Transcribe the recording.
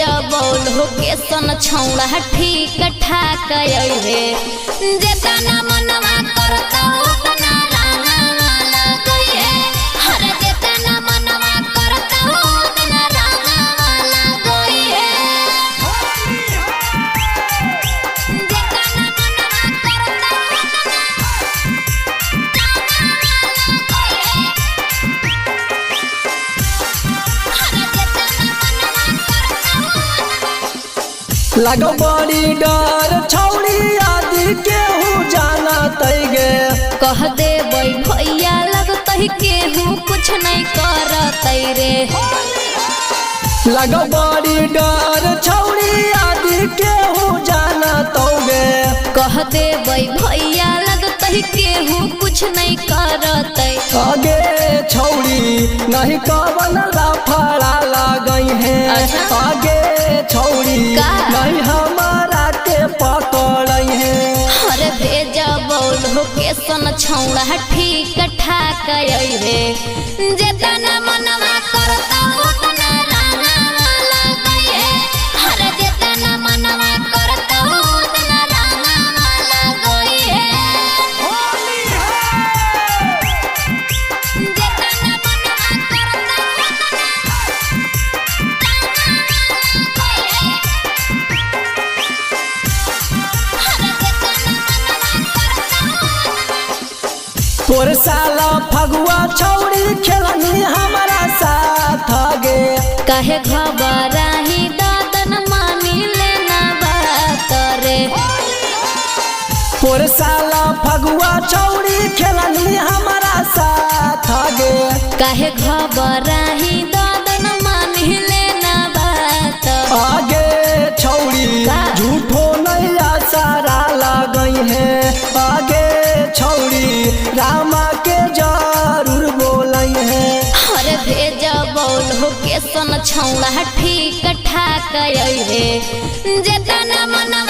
भेजबौल हो के सन छौड़ा ठीक ठाक रे जेतना मनवा करता उतना रंगवा लगई हर जेतना मनवा करता उतना रंगवा लगई जेतना मनवा करता लगो बड़ी डर छौड़ी आदि केहू जाना तैगे कह दे भैया लगत केहू कुछ नहीं करत रे लगो बड़ी डर छौड़ी आदि केहू जाना तौगे कह दे भैया लगत केहू कुछ नहीं करत आगे छौड़ी नहीं कवन लफड़ा लगई है आगे छौड़ी नहीं हमारा के पकड़ई है हर भेजबौल हो के सन छौड़ा ठीक ठाक रे जेतना मनवा करता उतना रंगवा लगई हर जेतना मनवा करता उतना रंगवा लगई जेतना मनवा करता तोर साला फगुआ छौड़ी खेलनी हमारा साथ गे कहे घबराही दादन मानी लेना बात रे तोर साला फगुआ छौड़ी खेलनी हमारा साथ गे कहे घबराही दादन मानी लेना बात आगे छौड़ी झूठो नैया सारा लगई है आगे छौड़ी रामा के जरूर बोलई है हर भेजबौल हो के सन छौड़ा ठीक ठाक रे जेतना मनवा